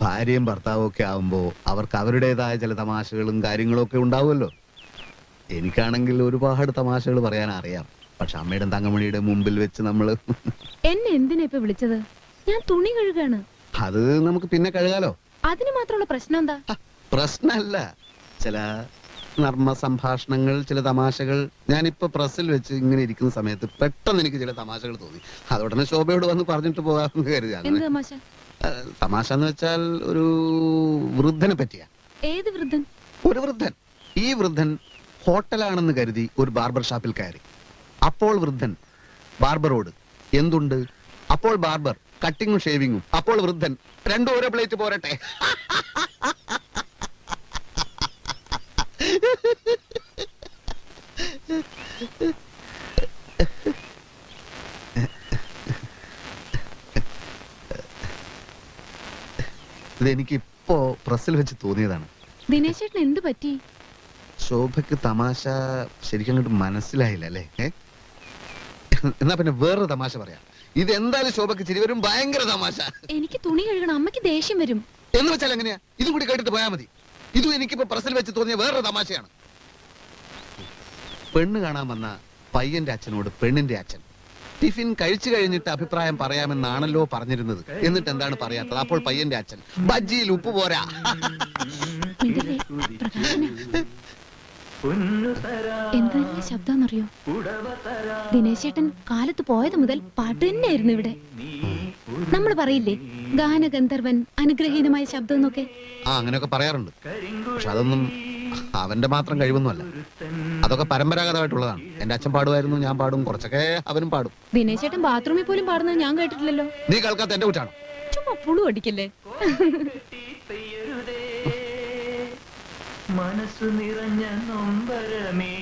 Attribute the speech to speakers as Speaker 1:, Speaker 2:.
Speaker 1: ഭാര്യയും ഭർത്താവും ഒക്കെ ആവുമ്പോ അവർക്ക് അവരുടേതായ ചില തമാശകളും കാര്യങ്ങളും ഒക്കെ ഉണ്ടാവുമല്ലോ. എനിക്കാണെങ്കിൽ ഒരുപാട് തമാശകൾ പറയാൻ അറിയാം. പക്ഷെ അമ്മയുടെ തങ്കമണിയുടെ മുമ്പിൽ വെച്ച് നമ്മള്
Speaker 2: എന്നെ എന്തിനാ ഇപ്പൊ വിളിച്ചത്? ഞാൻ തുണി കഴുകാണ്.
Speaker 1: അത് നമുക്ക് പിന്നെ കഴുകാലോ.
Speaker 2: അതിന് മാത്രമുള്ള പ്രശ്നം എന്താ?
Speaker 1: പ്രശ്നമല്ല, ചില നർമ്മ സംഭാഷണങ്ങൾ, ചില തമാശകൾ. ഞാനിപ്പോ പ്രസ്സിൽ വെച്ച് ഇങ്ങനെ ഇരിക്കുന്ന സമയത്ത് പെട്ടെന്ന് എനിക്ക് ചില തമാശകൾ തോന്നി. അതോടനെ ശോഭയോട് വന്ന് പറഞ്ഞിട്ട് പോകാമെന്ന് കരുതി. തമാശ എന്ന് വെച്ചാൽ ഒരു വൃദ്ധനെ പറ്റിയാ.
Speaker 2: ഏത് വൃദ്ധൻ?
Speaker 1: ഒരു വൃദ്ധൻ. ഈ വൃദ്ധൻ ഹോട്ടലാണെന്ന് കരുതി ഒരു ബാർബർ ഷാപ്പിൽ കയറി. അപ്പോൾ വൃദ്ധൻ ബാർബറോട് എന്തുണ്ട്? അപ്പോൾ ബാർബർ കട്ടിങ്ങും ഷേവിങ്ങും. അപ്പോൾ വൃദ്ധൻ രണ്ടും ഓരോ പ്ലേറ്റ് പോരട്ടെ. ഇതെനിക്കിപ്പോ പ്രസ്സിൽ വെച്ച് തോന്നിയതാണ്.
Speaker 2: ദിനേശ് ചേട്ടൻ എന്ത് പറ്റി?
Speaker 1: ശോഭയ്ക്ക് തമാശ ശരിക്കും അങ്ങോട്ട് മനസ്സിലായില്ല അല്ലേ? എന്നാ പിന്നെ വേറൊരു തമാശ പറയാം. ഇതെന്തായാലും ശോഭയ്ക്ക് ചിരി വരും. ഭയങ്കര തമാശ.
Speaker 2: എനിക്ക് തുണി കഴുകണം, അമ്മയ്ക്ക് ദേഷ്യം വരും.
Speaker 1: എന്ന് വെച്ചാൽ എങ്ങനെയാ? ഇതും കൂടി കേട്ടിട്ട് പോയാൽ മതി. ഇതും എനിക്കിപ്പോ പ്രസ്സിൽ വെച്ച് തോന്നിയ വേറൊരു തമാശയാണ്. പെണ്ണ് കാണാൻ വന്ന പയ്യന്റെ അച്ഛനോട് പെണ്ണിന്റെ അച്ഛൻ ടിഫിൻ കഴിച്ചു കഴിഞ്ഞിട്ട് അഭിപ്രായം പറയാമെന്നാണല്ലോ പറഞ്ഞിരുന്നത്. എന്നിട്ട് എന്താണ് പറയാത്തത്? അപ്പോൾ പയ്യന്റെ അച്ഛൻ ബജ്ജിയിൽ ഉപ്പ് പോരാ.
Speaker 2: എന്താ ശബ്ദമെന്നറിയോ? ദിനേശ് ചേട്ടൻ കാലത്ത് പോയത് മുതൽ പാട്ട് തന്നെയായിരുന്നു ഇവിടെ. നമ്മൾ പറയില്ലേ ഗാനഗന്ധർവൻ അനുഗ്രഹീതമായ ശബ്ദം എന്നൊക്കെ?
Speaker 1: അങ്ങനെയൊക്കെ പറയാറുണ്ട്. പക്ഷെ അതൊന്നും അവന്റെ മാത്രം കഴിവൊന്നുമല്ല. അതൊക്കെ പരമ്പരാഗതമായിട്ടുള്ളതാണ്. എന്റെ അച്ഛൻ പാടുമായിരുന്നു, ഞാൻ പാടും, കുറച്ചൊക്കെ അവനും പാടും.
Speaker 2: ദിനേശ് ചേട്ടൻ ബാത്റൂമിൽ പോലും പാടുന്നത് ഞാൻ കേട്ടിട്ടില്ലല്ലോ.
Speaker 1: നീ കേൾക്കാത്ത എന്റെ കുറ്റാണോ?
Speaker 2: ചുമ്മാ പുളു അടിക്കല്ലേ.
Speaker 3: മനസ്സു നിറഞ്ഞ നൊമ്പരമേ